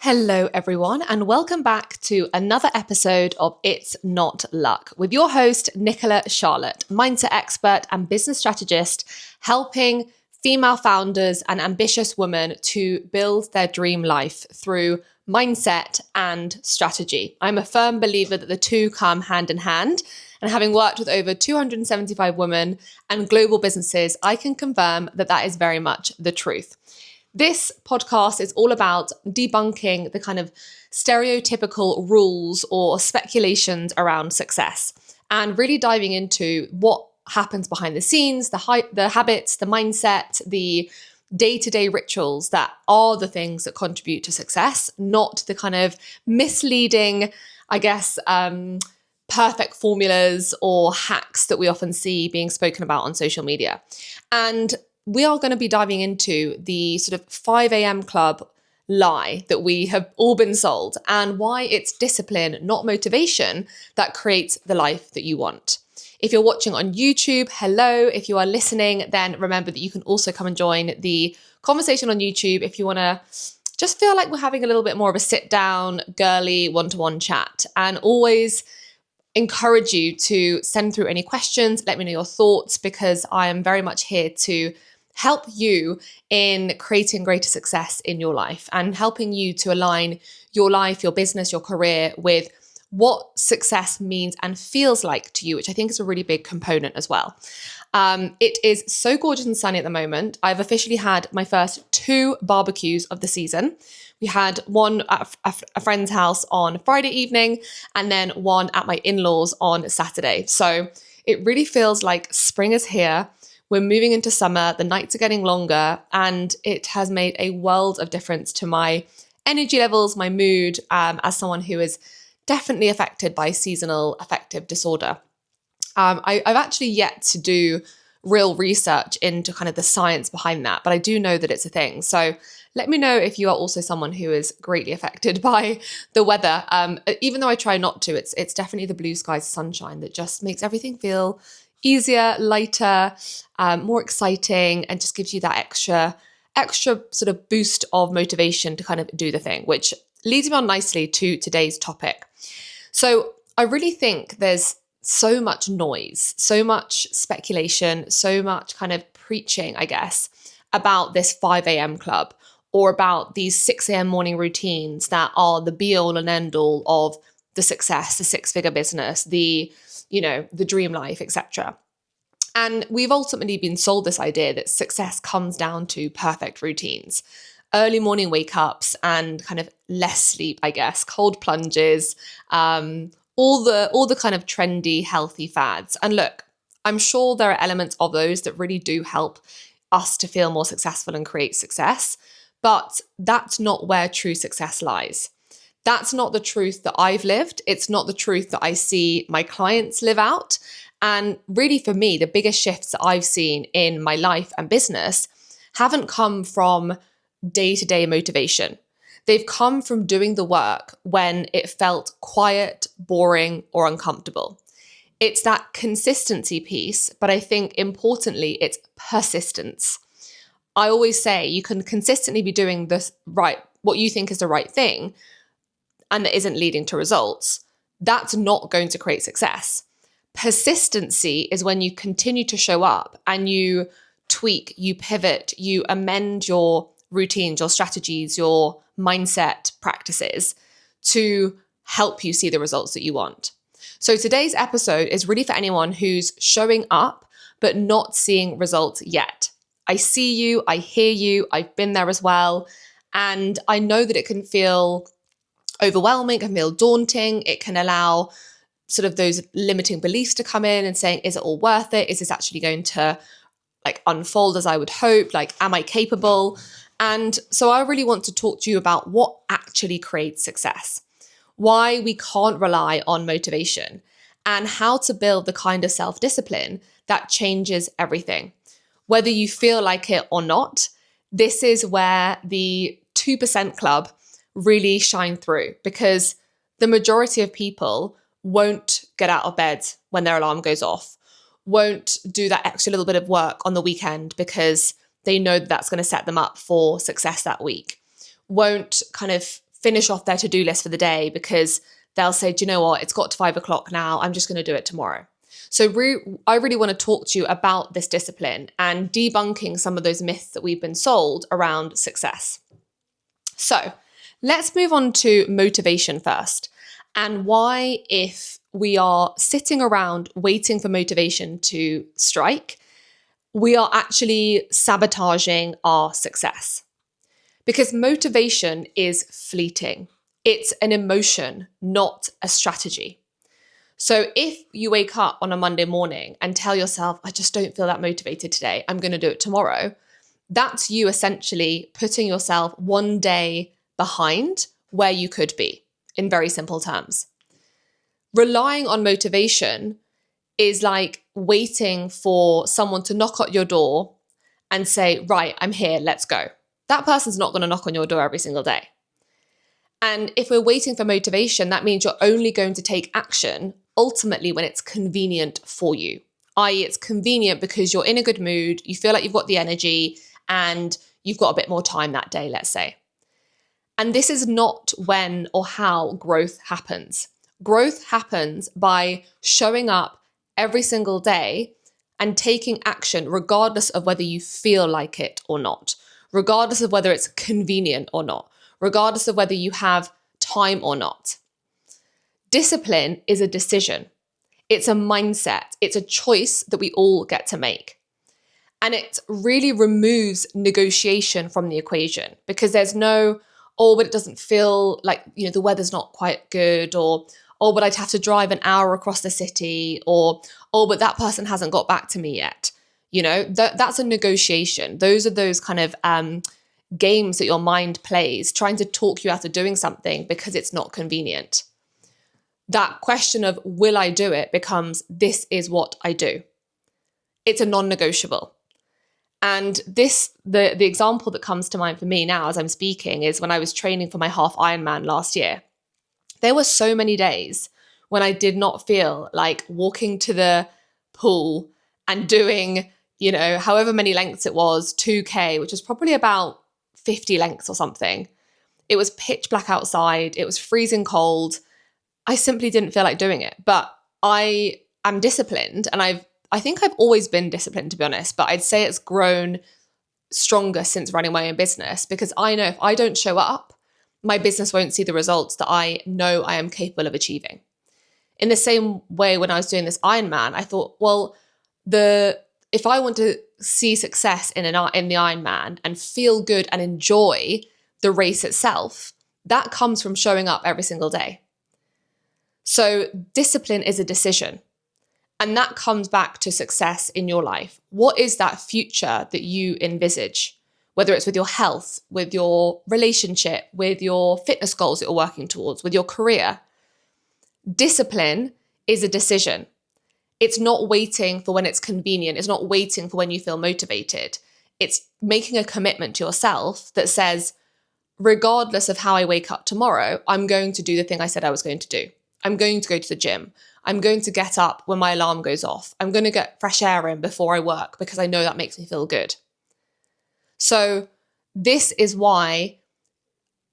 Hello, everyone, and welcome back to another episode of It's Not Luck with your host, Nicola Charlotte, mindset expert and business strategist, helping female founders and ambitious women to build their dream life through mindset and strategy. I'm a firm believer that the two come hand in hand, and having worked with over 275 women and global businesses, I can confirm that that is very much the truth. This podcast is all about debunking the kind of stereotypical rules or speculations around success and really diving into what happens behind the scenes, the habits, the mindset, the day-to-day rituals that are the things that contribute to success, not the kind of misleading, perfect formulas or hacks that we often see being spoken about on social media. And we are going to be diving into the sort of 5 a.m. club lie that we have all been sold and why it's discipline, not motivation, that creates the life that you want. If you're watching on YouTube, hello. If you are listening, then remember that you can also come and join the conversation on YouTube if you want to just feel like we're having a little bit more of a sit down, girly, one-to-one chat. And always encourage you to send through any questions, let me know your thoughts, because I am very much here to help you in creating greater success in your life and helping you to align your life, your business, your career with what success means and feels like to you, which I think is a really big component as well. It is so gorgeous and sunny at the moment. I've officially had my first 2 barbecues of the season. We had one at a friend's house on Friday evening and then one at my in-laws on Saturday. So it really feels like spring is here. We're moving into summer, the nights are getting longer, and it has made a world of difference to my energy levels, my mood, as someone who is definitely affected by seasonal affective disorder. I've actually yet to do real research into kind of the science behind that, but I do know that it's a thing. So let me know if you are also someone who is greatly affected by the weather. Even though I try not to, it's definitely the blue skies, sunshine that just makes everything feel easier, lighter, more exciting, and just gives you that extra sort of boost of motivation to kind of do the thing, which leads me on nicely to today's topic. So I really think there's so much noise, so much speculation, so much kind of preaching, I guess, about this 5 a.m. club or about these 6 a.m. morning routines that are the be all and end all of the success, the 6-figure business, the dream life, etc. And we've ultimately been sold this idea that success comes down to perfect routines, early morning wake-ups and kind of less sleep, I guess, cold plunges, all the kind of trendy, healthy fads. And look, I'm sure there are elements of those that really do help us to feel more successful and create success, but that's not where true success lies. That's not the truth that I've lived. It's not the truth that I see my clients live out. And really for me, the biggest shifts that I've seen in my life and business haven't come from day-to-day motivation. They've come from doing the work when it felt quiet, boring, or uncomfortable. It's that consistency piece, but I think importantly, it's persistence. I always say you can consistently be doing this right, what you think is the right thing, and that isn't leading to results. That's not going to create success. Persistency is when you continue to show up and you tweak, you pivot, you amend your routines, your strategies, your mindset practices to help you see the results that you want. So today's episode is really for anyone who's showing up but not seeing results yet. I see you, I hear you, I've been there as well. And I know that it can feel overwhelming, it can feel daunting. It can allow sort of those limiting beliefs to come in and saying, is it all worth it? Is this actually going to unfold as I would hope? Am I capable? And so I really want to talk to you about what actually creates success, why we can't rely on motivation, and how to build the kind of self-discipline that changes everything. Whether you feel like it or not, this is where the 2% club really shine through, because the majority of people won't get out of bed when their alarm goes off, won't do that extra little bit of work on the weekend because they know that that's going to set them up for success that week, won't kind of finish off their to-do list for the day because they'll say, do you know what, it's got to 5 o'clock now, I'm just going to do it tomorrow. So I really want to talk to you about this discipline and debunking some of those myths that we've been sold around success. So let's move on to motivation first, and why, if we are sitting around waiting for motivation to strike, we are actually sabotaging our success. Because motivation is fleeting. It's an emotion, not a strategy. So if you wake up on a Monday morning and tell yourself, I just don't feel that motivated today, I'm going to do it tomorrow, that's you essentially putting yourself one day behind where you could be, in very simple terms. Relying on motivation is like waiting for someone to knock at your door and say, right, I'm here, let's go. That person's not going to knock on your door every single day. And if we're waiting for motivation, that means you're only going to take action ultimately when it's convenient for you, i.e. it's convenient because you're in a good mood, you feel like you've got the energy, and you've got a bit more time that day, let's say. And this is not when or how growth happens. Growth happens by showing up every single day and taking action regardless of whether you feel like it or not, regardless of whether it's convenient or not, regardless of whether you have time or not. Discipline is a decision. It's a mindset. It's a choice that we all get to make. And it really removes negotiation from the equation, because there's no, oh, but it doesn't feel like, the weather's not quite good, or, oh, but I'd have to drive an hour across the city, or, oh, but that person hasn't got back to me yet. That's a negotiation. Those are those kind of games that your mind plays, trying to talk you out of doing something because it's not convenient. That question of will I do it becomes this is what I do. It's a non-negotiable. And the example that comes to mind for me now as I'm speaking is when I was training for my half Ironman last year. There were so many days when I did not feel like walking to the pool and doing, however many lengths it was, 2K, which was probably about 50 lengths or something. It was pitch black outside. It was freezing cold. I simply didn't feel like doing it. But I am disciplined, and I think I've always been disciplined, to be honest, but I'd say it's grown stronger since running my own business, because I know if I don't show up, my business won't see the results that I know I am capable of achieving. In the same way, when I was doing this Ironman, I thought, well, if I want to see success in the Ironman and feel good and enjoy the race itself, that comes from showing up every single day. So discipline is a decision. And that comes back to success in your life. What is that future that you envisage? Whether it's with your health, with your relationship, with your fitness goals that you're working towards, with your career. Discipline is a decision. It's not waiting for when it's convenient. It's not waiting for when you feel motivated. It's making a commitment to yourself that says, regardless of how I wake up tomorrow, I'm going to do the thing I said I was going to do. I'm going to go to the gym. I'm going to get up when my alarm goes off. I'm going to get fresh air in before I work because I know that makes me feel good. So this is why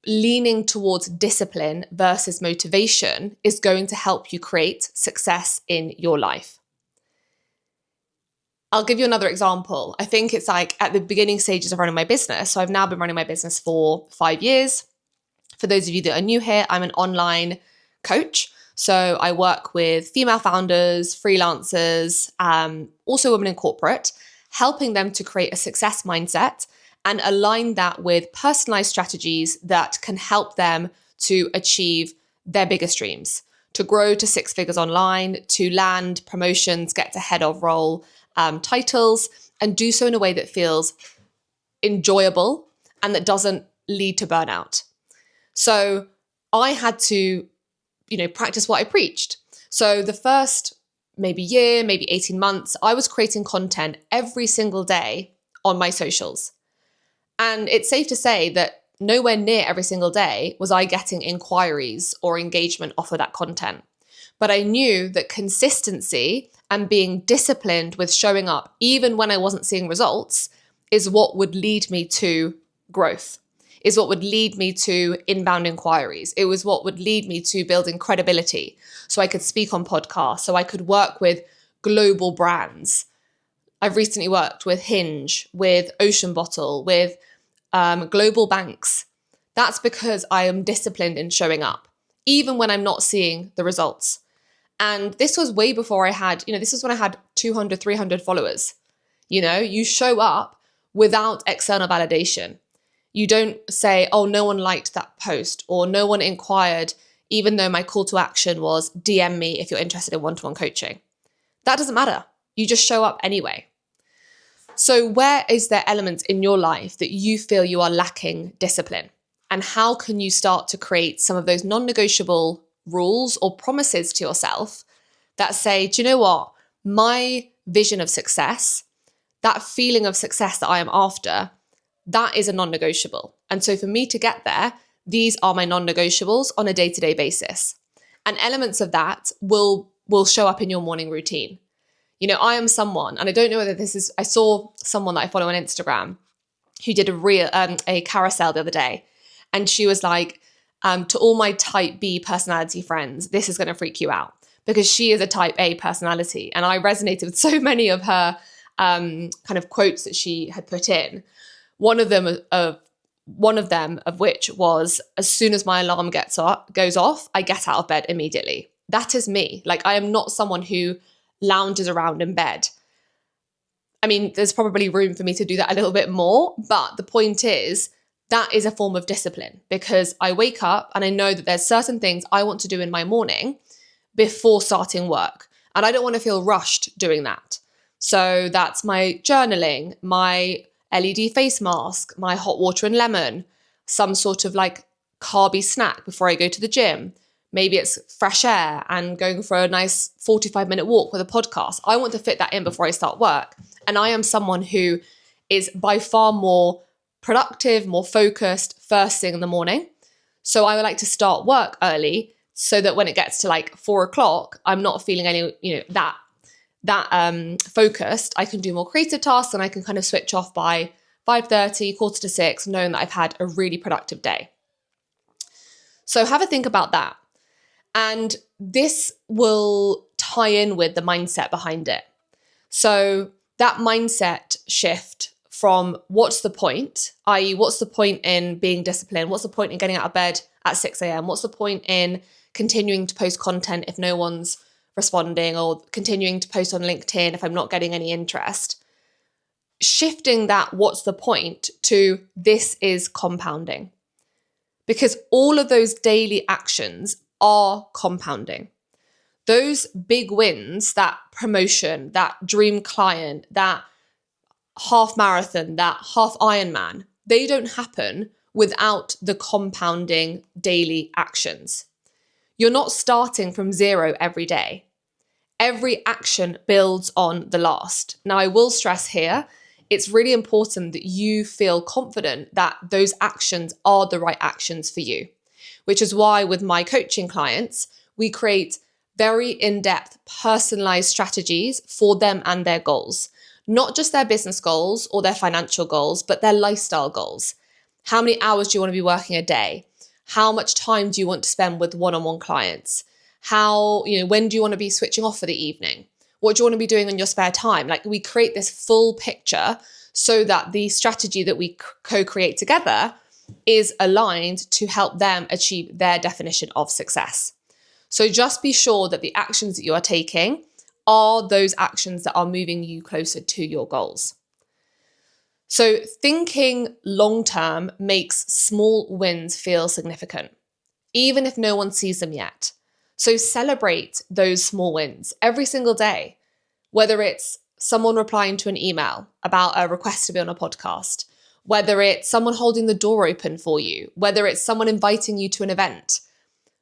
leaning towards discipline versus motivation is going to help you create success in your life. I'll give you another example. I think it's like at the beginning stages of running my business. So I've now been running my business for 5 years. For those of you that are new here, I'm an online coach. So I work with female founders, freelancers, also women in corporate, helping them to create a success mindset and align that with personalized strategies that can help them to achieve their biggest dreams, to grow to 6 figures online, to land promotions, get to head of role titles, and do so in a way that feels enjoyable and that doesn't lead to burnout. So I had to practice what I preached. So the first maybe year, maybe 18 months, I was creating content every single day on my socials. And it's safe to say that nowhere near every single day was I getting inquiries or engagement off of that content. But I knew that consistency and being disciplined with showing up, even when I wasn't seeing results, is what would lead me to growth. is what would lead me to inbound inquiries. It was what would lead me to building credibility so I could speak on podcasts, so I could work with global brands. I've recently worked with Hinge, with Ocean Bottle, with global banks. That's because I am disciplined in showing up, even when I'm not seeing the results. And this was way before I had, this is when I had 200, 300 followers. You show up without external validation. You don't say, oh, no one liked that post or no one inquired, even though my call to action was DM me if you're interested in one-to-one coaching. That doesn't matter. You just show up anyway. So where is there elements in your life that you feel you are lacking discipline? And how can you start to create some of those non-negotiable rules or promises to yourself that say, do you know what? My vision of success, that feeling of success that I am after, that is a non-negotiable. And so for me to get there, these are my non-negotiables on a day-to-day basis. And elements of that will show up in your morning routine. I am someone, and I don't know whether I saw someone that I follow on Instagram who did a carousel the other day. And she was like, to all my type B personality friends, this is going to freak you out because she is a type A personality. And I resonated with so many of her kind of quotes that she had put in. One of them of which was, as soon as my alarm goes off, I get out of bed immediately. That is me. Like, I am not someone who lounges around in bed. I mean, there's probably room for me to do that a little bit more, but the point is that is a form of discipline because I wake up and I know that there's certain things I want to do in my morning before starting work. And I don't want to feel rushed doing that. So that's my journaling, my LED face mask, my hot water and lemon, some sort of like carby snack before I go to the gym. Maybe it's fresh air and going for a nice 45-minute walk with a podcast. I want to fit that in before I start work. And I am someone who is by far more productive, more focused first thing in the morning. So I would like to start work early so that when it gets to like 4:00, I'm not feeling any, that focused. I can do more creative tasks and I can kind of switch off by 5:30, 5:45, knowing that I've had a really productive day. So have a think about that. And this will tie in with the mindset behind it. So that mindset shift from what's the point, i.e. what's the point in being disciplined? What's the point in getting out of bed at 6 a.m.? What's the point in continuing to post content if no one's responding, or continuing to post on LinkedIn if I'm not getting any interest? Shifting that what's the point to this is compounding. Because all of those daily actions are compounding. Those big wins, that promotion, that dream client, that half marathon, that half Ironman, they don't happen without the compounding daily actions. You're not starting from zero every day. Every action builds on the last. Now, I will stress here, it's really important that you feel confident that those actions are the right actions for you, which is why with my coaching clients, we create very in-depth, personalized strategies for them and their goals. Not just their business goals or their financial goals, but their lifestyle goals. How many hours do you want to be working a day? How much time do you want to spend with one-on-one clients? When do you want to be switching off for the evening? What do you want to be doing in your spare time? Like, we create this full picture so that the strategy that we co-create together is aligned to help them achieve their definition of success. So just be sure that the actions that you are taking are those actions that are moving you closer to your goals. So thinking long-term makes small wins feel significant, even if no one sees them yet. So celebrate those small wins every single day, whether it's someone replying to an email about a request to be on a podcast, whether it's someone holding the door open for you, whether it's someone inviting you to an event,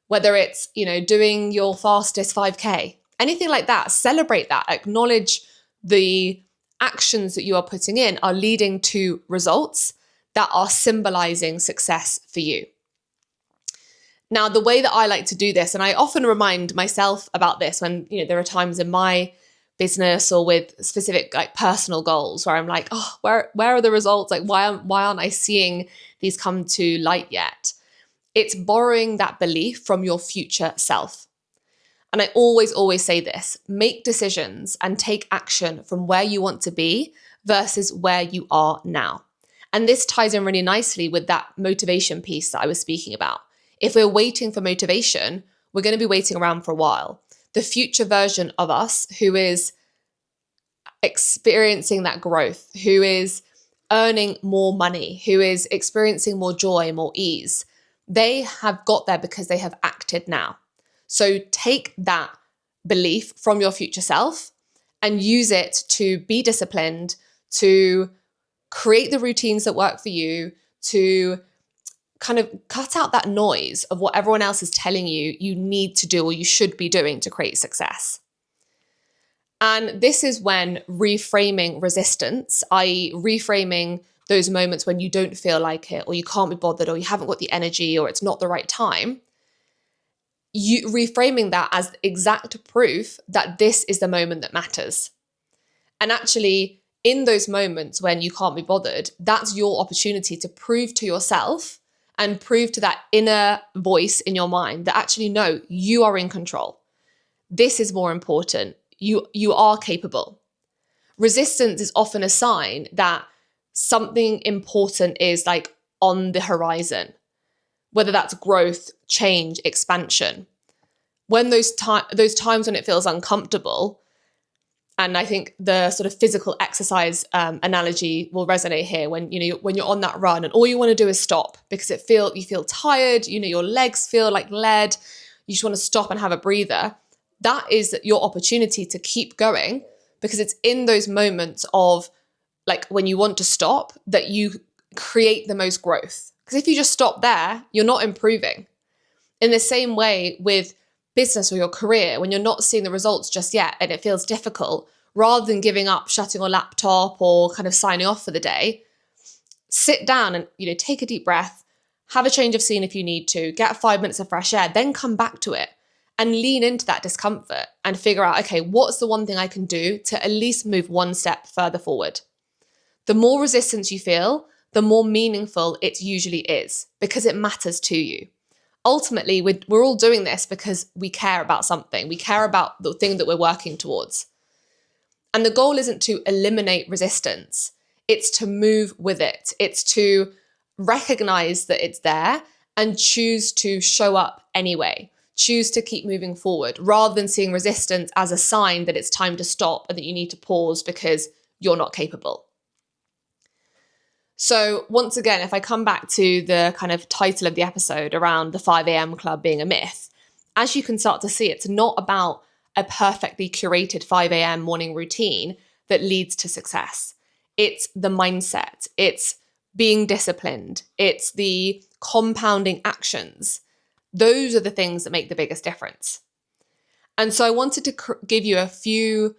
whether it's, doing your fastest 5K, anything like that. Celebrate that. Acknowledge the actions that you are putting in are leading to results that are symbolizing success for you. Now, the way that I like to do this, and I often remind myself about this when, there are times in my business or with specific like personal goals where I'm like, oh, where are the results? Like, why aren't I seeing these come to light yet? It's borrowing that belief from your future self. And I always say this: make decisions and take action from where you want to be versus where you are now. And this ties in really nicely with that motivation piece that I was speaking about. If we're waiting for motivation, we're going to be waiting around for a while. The future version of us who is experiencing that growth, who is earning more money, who is experiencing more joy, more ease, they have got there because they have acted now. So take that belief from your future self and use it to be disciplined, to create the routines that work for you, to kind of cut out that noise of what everyone else is telling you you need to do or you should be doing to create success. And this is when reframing resistance, i.e. reframing those moments when you don't feel like it or you can't be bothered or you haven't got the energy or it's not the right time, you reframing that as exact proof that this is the moment that matters. And actually, in those moments when you can't be bothered, that's your opportunity to prove to yourself and prove to that inner voice in your mind that actually, no, you are in control. This is more important. You are capable. Resistance is often a sign that something important is like on the horizon, whether that's growth, change, expansion. When those times when it feels uncomfortable, and I think the sort of physical exercise analogy will resonate here. When you're on that run and all you want to do is stop because you feel tired. Your legs feel like lead. You just want to stop and have a breather. That is your opportunity to keep going, because it's in those moments of like when you want to stop that you create the most growth. Because if you just stop there, you're not improving. In the same way with business or your career, when you're not seeing the results just yet and it feels difficult, rather than giving up, shutting your laptop or kind of signing off for the day, sit down and take a deep breath, have a change of scene if you need to, get 5 minutes of fresh air, then come back to it and lean into that discomfort and figure out, okay, what's the one thing I can do to at least move one step further forward? The more resistance you feel, the more meaningful it usually is, because it matters to you. Ultimately, we're all doing this because we care about something. We care about the thing that we're working towards. And the goal isn't to eliminate resistance. It's to move with it. It's to recognize that it's there and choose to show up anyway. Choose to keep moving forward rather than seeing resistance as a sign that it's time to stop and that you need to pause because you're not capable. So once again, if I come back to the kind of title of the episode around the 5 a.m. club being a myth, as you can start to see, it's not about a perfectly curated 5 a.m. morning routine that leads to success. It's the mindset. It's being disciplined. It's the compounding actions. Those are the things that make the biggest difference. And so I wanted to give you a few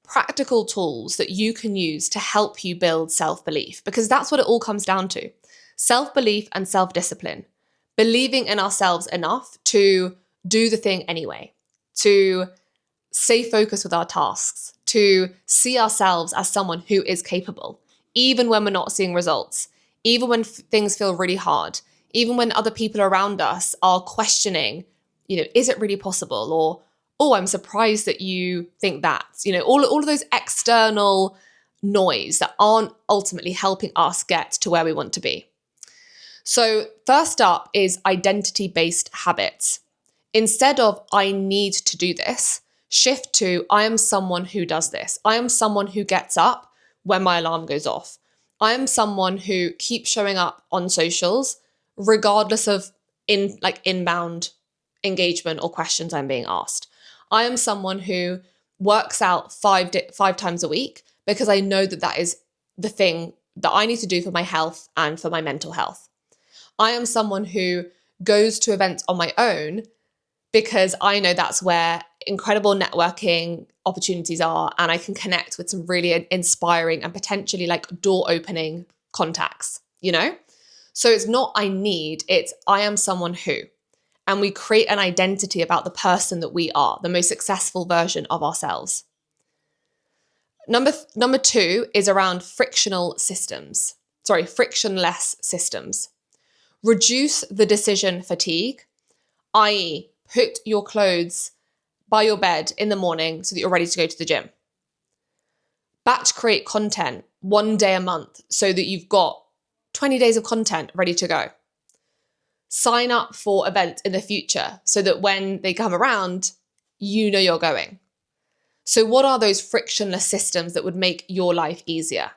practical tools that you can use to help you build self-belief, because that's what it all comes down to. Self-belief and self-discipline. Believing in ourselves enough to do the thing anyway, to stay focused with our tasks, to see ourselves as someone who is capable, even when we're not seeing results, even when things feel really hard, even when other people around us are questioning, is it really possible? Or, oh, I'm surprised that you think that. All of those external noise that aren't ultimately helping us get to where we want to be. So first up is identity-based habits. Instead of I need to do this, shift to I am someone who does this. I am someone who gets up when my alarm goes off. I am someone who keeps showing up on socials regardless of inbound engagement or questions I'm being asked. I am someone who works out five times a week because I know that is the thing that I need to do for my health and for my mental health. I am someone who goes to events on my own because I know that's where incredible networking opportunities are and I can connect with some really inspiring and potentially door opening contacts, So it's not I need, it's I am someone who. And we create an identity about the person that we are, the most successful version of ourselves. Number two is around frictionless systems. Reduce the decision fatigue, i.e., put your clothes by your bed in the morning so that you're ready to go to the gym. Batch create content 1 day a month so that you've got 20 days of content ready to go. Sign up for events in the future so that when they come around, you know you're going. So what are those frictionless systems that would make your life easier?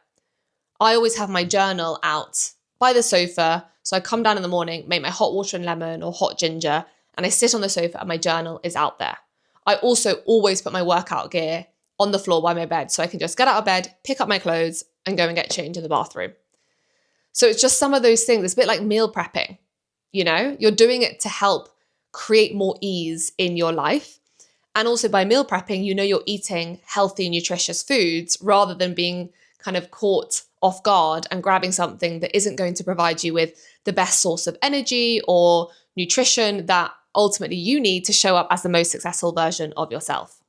I always have my journal out by the sofa. So I come down in the morning, make my hot water and lemon or hot ginger, and I sit on the sofa and my journal is out there. I also always put my workout gear on the floor by my bed so I can just get out of bed, pick up my clothes and go and get changed in the bathroom. So it's just some of those things. It's a bit like meal prepping. You're doing it to help create more ease in your life. And also by meal prepping, you're eating healthy, nutritious foods rather than being kind of caught off guard and grabbing something that isn't going to provide you with the best source of energy or nutrition that ultimately you need to show up as the most successful version of yourself.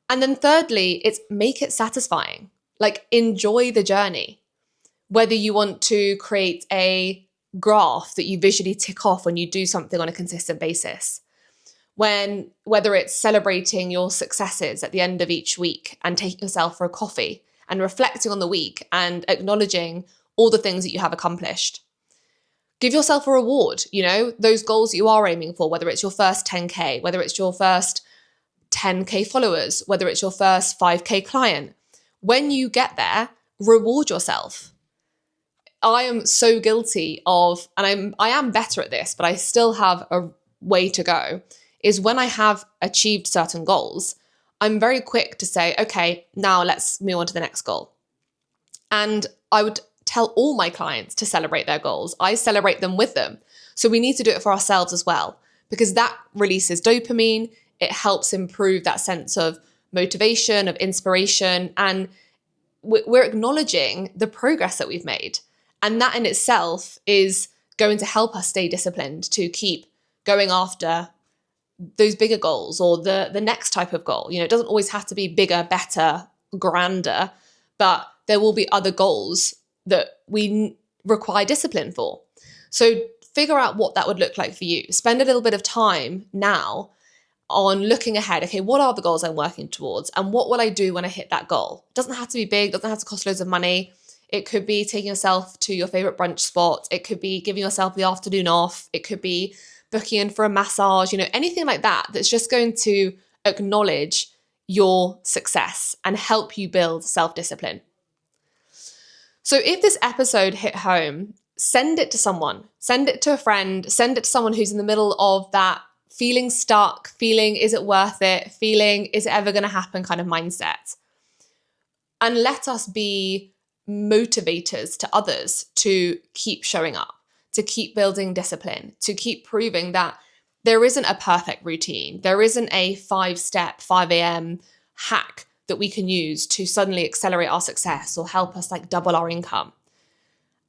And then thirdly, it's make it satisfying. Like enjoy the journey. Whether you want to create a graph that you visually tick off when you do something on a consistent basis. Whether it's celebrating your successes at the end of each week and taking yourself for a coffee and reflecting on the week and acknowledging all the things that you have accomplished. Give yourself a reward, those goals that you are aiming for, whether it's your first 10K, whether it's your first 10K followers, whether it's your first 5K client. When you get there, reward yourself. I am so guilty of, and I am better at this, but I still have a way to go, is when I have achieved certain goals, I'm very quick to say, okay, now let's move on to the next goal. And I would tell all my clients to celebrate their goals. I celebrate them with them. So we need to do it for ourselves as well, because that releases dopamine. It helps improve that sense of motivation, of inspiration, and we're acknowledging the progress that we've made. And that in itself is going to help us stay disciplined to keep going after those bigger goals or the next type of goal. It doesn't always have to be bigger, better, grander, but there will be other goals that we require discipline for. So figure out what that would look like for you. Spend a little bit of time now on looking ahead. Okay, what are the goals I'm working towards? And what will I do when I hit that goal? It doesn't have to be big, doesn't have to cost loads of money. It could be taking yourself to your favorite brunch spot. It could be giving yourself the afternoon off. It could be booking in for a massage, anything like that that's just going to acknowledge your success and help you build self-discipline. So if this episode hit home, send it to someone, send it to a friend, send it to someone who's in the middle of that feeling stuck, feeling, is it worth it? Feeling, is it ever going to happen kind of mindset? And let us be motivators to others to keep showing up, to keep building discipline, to keep proving that there isn't a perfect routine. There isn't a 5-step, 5 a.m. hack that we can use to suddenly accelerate our success or help us double our income.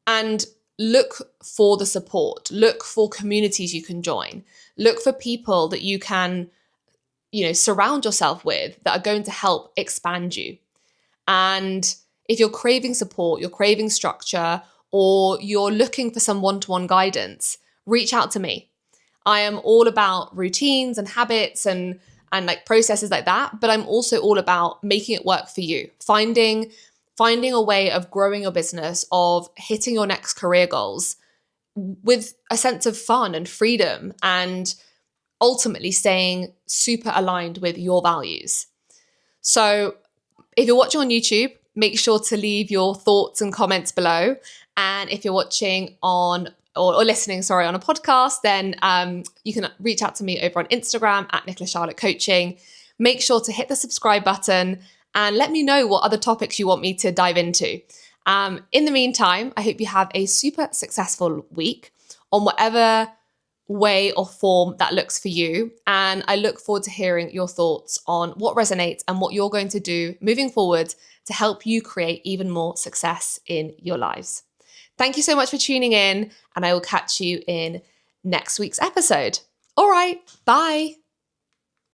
And look for the support, look for communities you can join, look for people that you can, surround yourself with that are going to help expand you. And if you're craving support, you're craving structure, or you're looking for some one-to-one guidance, reach out to me. I am all about routines and habits and processes like that, but I'm also all about making it work for you, finding a way of growing your business, of hitting your next career goals with a sense of fun and freedom, and ultimately staying super aligned with your values. So if you're watching on YouTube, make sure to leave your thoughts and comments below. And if you're watching on or listening, on a podcast, then you can reach out to me over on Instagram at Nicola Charlotte Coaching. Make sure to hit the subscribe button and let me know what other topics you want me to dive into. In the meantime, I hope you have a super successful week on whatever way or form that looks for you. And I look forward to hearing your thoughts on what resonates and what you're going to do moving forward to help you create even more success in your lives. Thank you so much for tuning in, and I will catch you in next week's episode. All right, bye.